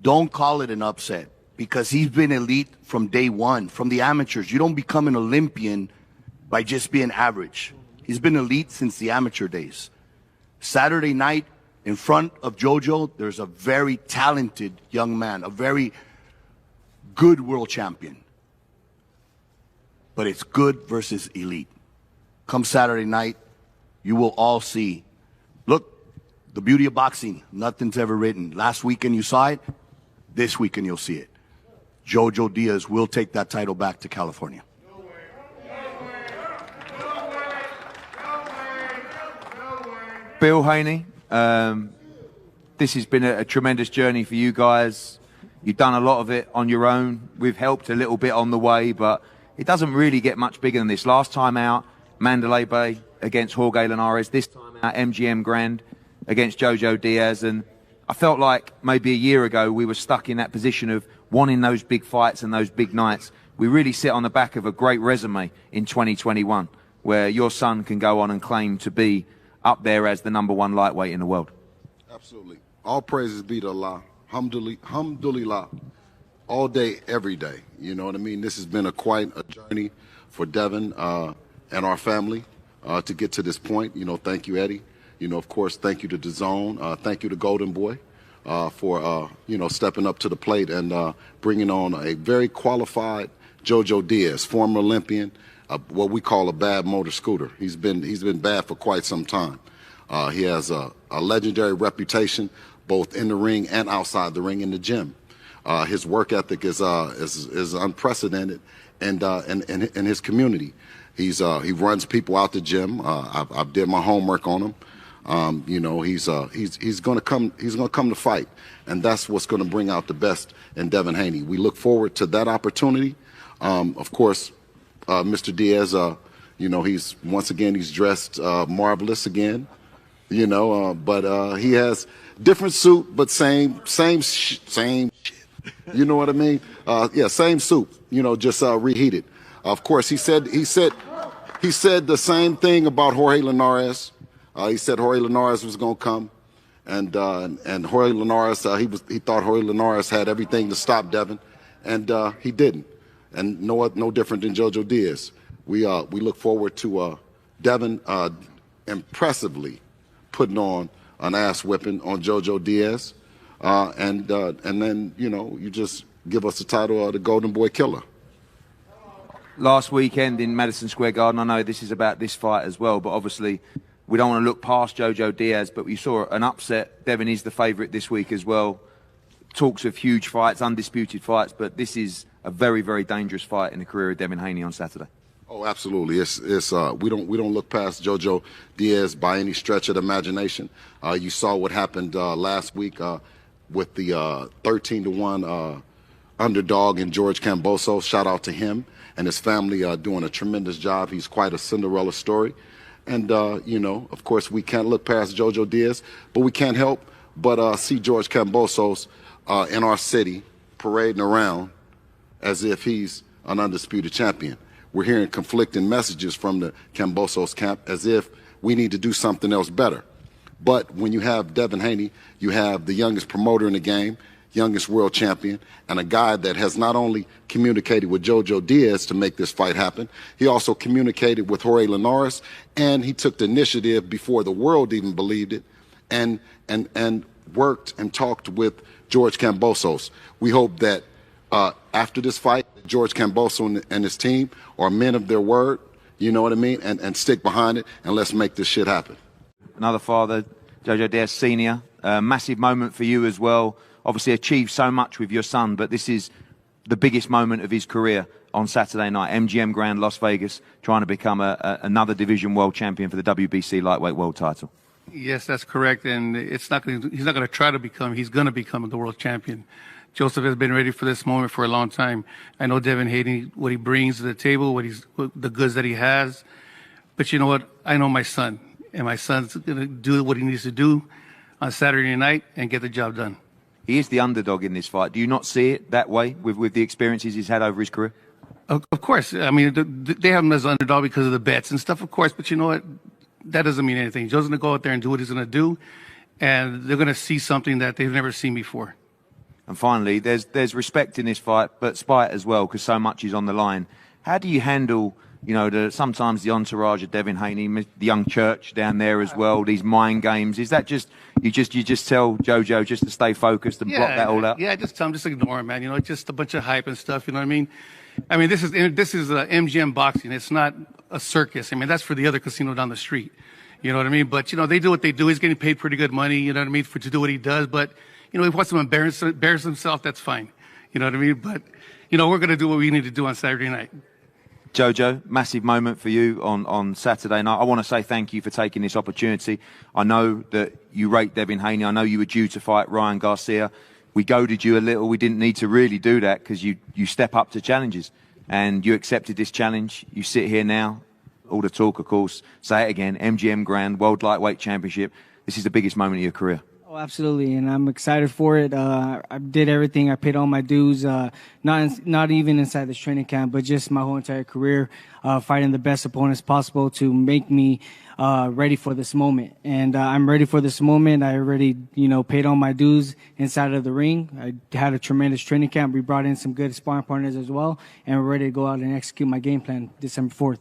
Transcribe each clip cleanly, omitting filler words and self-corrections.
Don't call it an upset because he's been elite from day one, from the amateurs. You don't become an Olympian by just being average. He's been elite since the amateur days. Saturday night, in front of JoJo, there's a very talented young man, a very good world champion. But it's good versus elite. Come Saturday night, you will all see. Look, the beauty of boxing, nothing's ever written. Last weekend you saw it. This weekend you'll see it. JoJo Diaz will take that title back to California. Bill Haney, this has been a tremendous journey for you guys. You've done a lot of it on your own. We've helped a little bit on the way, but it doesn't really get much bigger than this. Last time out, Mandalay Bay against Jorge Linares. This time out, MGM Grand against JoJo Diaz. And I felt like maybe a year ago we were stuck in that position of wanting those big fights and those big nights. We really sit on the back of a great resume in 2021, where your son can go on and claim to be up there as the #1 lightweight in the world. Absolutely. All praises be to Allah. Alhamdulillah. All day, every day. You know what I mean? This has been quite a journey for Devin and our family to get to this point. You know, thank you, Eddie. You know, of course, thank you to DAZN. Thank you to Golden Boy for, you know, stepping up to the plate and bringing on a very qualified JoJo Diaz, former Olympian, what we call a bad motor scooter. He's been bad for quite some time. He has a legendary reputation both in the ring and outside the ring in the gym. His work ethic is unprecedented, and in his community, he runs people out the gym. I've did my homework on him. You know, he's going to come to fight, and that's what's going to bring out the best in Devin Haney. We look forward to that opportunity. Of course, Mr. Diaz, you know, he's dressed marvelous again. You know, but he has different suit, but same shit. You know what I mean? Yeah, same suit. You know, just reheated. Of course, he said the same thing about Jorge Linares. He said Jorge Linares was going to come, and Jorge Linares, he thought Jorge Linares had everything to stop Devin, and he didn't. And no different than JoJo Diaz. We look forward to Devin impressively putting on an ass whipping on JoJo Diaz, and then, you know, you just give us the title of the Golden Boy Killer. Last weekend in Madison Square Garden, I know this is about this fight as well, but obviously we don't want to look past JoJo Diaz, but we saw an upset. Devin is the favourite this week as well. Talks of huge fights, undisputed fights, but this is a very, very dangerous fight in the career of Devin Haney on Saturday. Oh, absolutely. We don't look past JoJo Diaz by any stretch of the imagination. You saw what happened last week with the 13-1 underdog in George Kambosos. Shout out to him and his family doing a tremendous job. He's quite a Cinderella story. And, you know, of course, we can't look past JoJo Diaz, but we can't help but see George Kambosos in our city parading around as if he's an undisputed champion. We're hearing conflicting messages from the Kambosos camp as if we need to do something else better. But when you have Devin Haney, you have the youngest promoter in the game, youngest world champion, and a guy that has not only communicated with JoJo Diaz to make this fight happen, he also communicated with Jorge Linares, and he took the initiative before the world even believed it, and worked and talked with George Kambosos. We hope that after this fight, George Kambosos and his team are men of their word, you know what I mean, and stick behind it, and let's make this shit happen. Another father, JoJo Diaz Sr., massive moment for you as well. Obviously achieved so much with your son, but this is the biggest moment of his career on Saturday night. MGM Grand, Las Vegas, trying to become another division world champion for the WBC lightweight world title. Yes, that's correct, and he's not going to try to become, he's going to become the world champion. Joseph has been ready for this moment for a long time. I know Devin Haney, what he brings to the table, the goods that he has. But you know what? I know my son, and my son's going to do what he needs to do on Saturday night and get the job done. He is the underdog in this fight. Do you not see it that way with the experiences he's had over his career? Of course. I mean, they have him as underdog because of the bets and stuff, of course. But you know what? That doesn't mean anything. Joe's going to go out there and do what he's going to do, and they're going to see something that they've never seen before. And finally, there's respect in this fight, but spite as well, because so much is on the line. How do you handle, sometimes the entourage of Devin Haney, the young church down there as well, these mind games? Is that just you just tell JoJo just to stay focused and block that all out? Yeah, just tell him, just ignore him, man. It's just a bunch of hype and stuff. You know what I mean? This is MGM boxing. It's not a circus. That's for the other casino down the street. You know what I mean? But they do what they do. He's getting paid pretty good money. You know what I mean? To do what he does. But he wants to embarrass himself. That's fine. You know what I mean? But we're going to do what we need to do on Saturday night. JoJo, massive moment for you on Saturday night. I want to say thank you for taking this opportunity. I know that you rate Devin Haney. I know you were due to fight Ryan Garcia. We goaded you a little. We didn't need to really do that because you step up to challenges. And you accepted this challenge. You sit here now. All the talk, of course. Say it again. MGM Grand World Lightweight Championship. This is the biggest moment of your career. Oh, absolutely, and I'm excited for it. I did everything. I paid all my dues, not even inside this training camp, but just my whole entire career, fighting the best opponents possible to make me ready for this moment. And I'm ready for this moment. I already, paid all my dues inside of the ring. I had a tremendous training camp. We brought in some good sparring partners as well, and we're ready to go out and execute my game plan December 4th.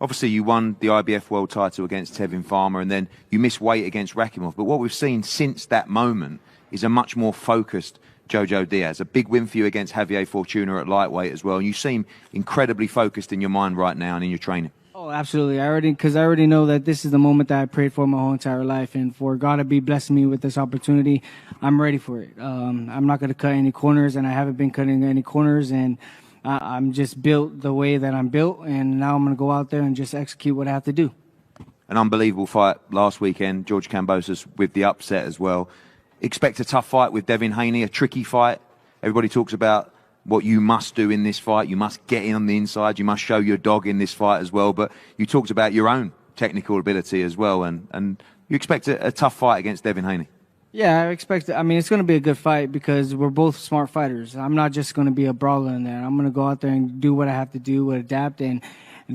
Obviously, you won the IBF world title against Tevin Farmer, and then you missed weight against Rakimov. But what we've seen since that moment is a much more focused JoJo Diaz. A big win for you against Javier Fortuna at lightweight as well. And you seem incredibly focused in your mind right now and in your training. Oh, absolutely. I already know that this is the moment that I prayed for my whole entire life. And for God to be blessing me with this opportunity, I'm ready for it. I'm not going to cut any corners, and I haven't been cutting any corners. And I'm just built the way that I'm built, and now I'm going to go out there and just execute what I have to do. An unbelievable fight last weekend, George Kambosos with the upset as well. Expect a tough fight with Devin Haney, a tricky fight. Everybody talks about what you must do in this fight. You must get in on the inside. You must show your dog in this fight as well. But you talked about your own technical ability as well, and you expect a tough fight against Devin Haney. Yeah, I expect it. It's going to be a good fight because we're both smart fighters. I'm not just going to be a brawler in there. I'm going to go out there and do what I have to do, adapt, and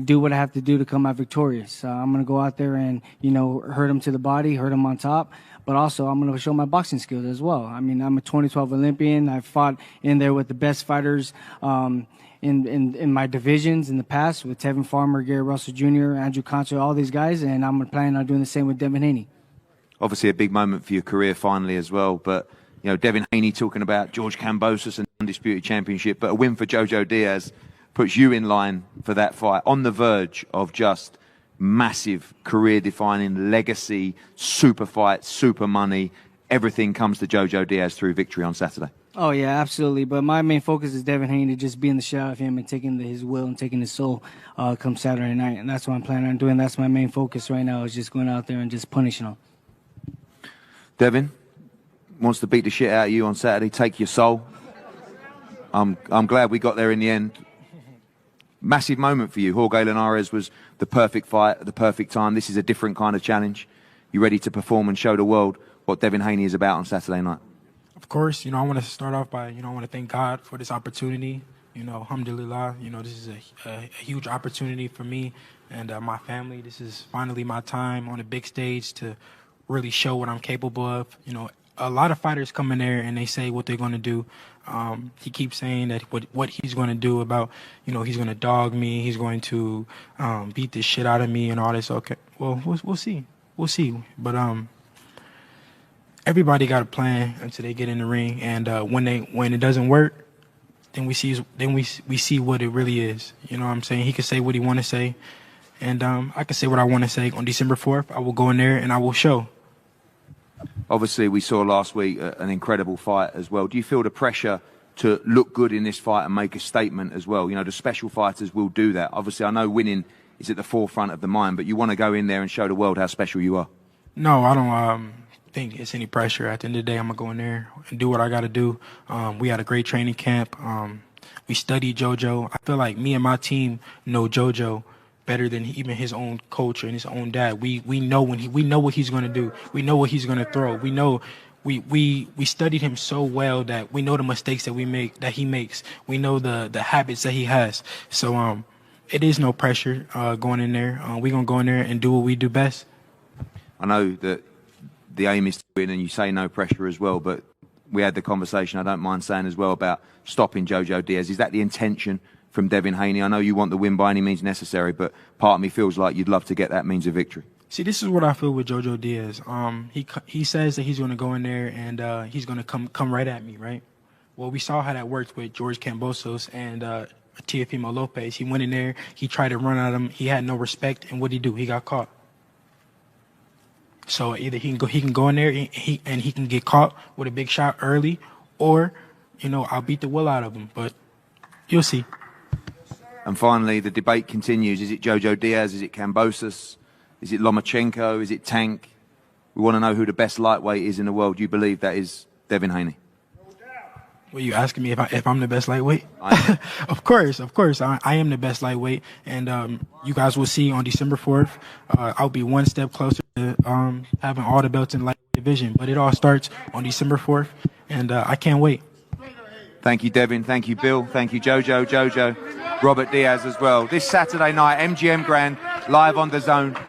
do what I have to do to come out victorious. I'm going to go out there and, hurt him to the body, hurt him on top, but also I'm going to show my boxing skills as well. I'm a 2012 Olympian. I fought in there with the best fighters in my divisions in the past with Tevin Farmer, Gary Russell Jr., Andrew Concha, all these guys, and I'm planning on doing the same with Devin Haney. Obviously a big moment for your career finally as well, but Devin Haney talking about George Kambosos and undisputed championship, but a win for JoJo Diaz puts you in line for that fight, on the verge of just massive career-defining legacy, super fight, super money. Everything comes to JoJo Diaz through victory on Saturday. Oh, yeah, absolutely. But my main focus is Devin Haney, just being the shit out of him and taking his will and taking his soul come Saturday night. And that's what I'm planning on doing. That's my main focus right now, is just going out there and just punishing him. Devin wants to beat the shit out of you on Saturday, take your soul. I'm glad we got there in the end. Massive moment for you. Jorge Linares was the perfect fight at the perfect time. This is a different kind of challenge. You ready to perform and show the world what Devin Haney is about on Saturday night? Of course, I want to start off by, I want to thank God for this opportunity. Alhamdulillah, this is a huge opportunity for me and my family. This is finally my time on a big stage to really show what I'm capable of. A lot of fighters come in there and they say what they're going to do. He keeps saying that what he's going to do about, he's going to dog me, he's going to beat the shit out of me and all this. Okay, well, we'll see. We'll see. But everybody got a plan until they get in the ring, and when it doesn't work, then we see what it really is. You know what I'm saying? He can say what he want to say, and I can say what I want to say. On December 4th, I will go in there and I will show. Obviously, we saw last week an incredible fight as well. Do you feel the pressure to look good in this fight and make a statement as well? The special fighters will do that. Obviously, I know winning is at the forefront of the mind, but you want to go in there and show the world how special you are. No, I don't think it's any pressure. At the end of the day, I'm going to go in there and do what I got to do. We had a great training camp. We studied JoJo. I feel like me and my team know JoJo better than even his own coach and his own dad. We know we know what he's going to do. We know what he's going to throw. We know we studied him so well that we know the mistakes that he makes. We know the habits that he has. So it is no pressure going in there. We're going to go in there and do what we do best. I know that the aim is to win, and you say no pressure as well, but we had the conversation, I don't mind saying as well, about stopping JoJo Diaz. Is that the intention from Devin Haney? I know you want the win by any means necessary, but part of me feels like you'd love to get that means of victory. See, this is what I feel with JoJo Diaz. He says that he's going to go in there and he's going to come right at me, right? Well, we saw how that worked with George Kambosos and Teofimo Lopez. He went in there, he tried to run at him, he had no respect, and what did he do? He got caught. So either he can go in there and he can get caught with a big shot early, or I'll beat the will out of him. But you'll see. And finally, the debate continues. Is it JoJo Diaz? Is it Kambosos? Is it Lomachenko? Is it Tank? We want to know who the best lightweight is in the world. Do you believe that is Devin Haney? Well, you asking me if I'm the best lightweight? Of course. I am the best lightweight, and you guys will see on December 4th. I'll be one step closer to having all the belts in the lightweight division. But it all starts on December 4th, and I can't wait. Thank you, Devin. Thank you, Bill. Thank you, JoJo, Robert Diaz as well. This Saturday night, MGM Grand, live on DAZN.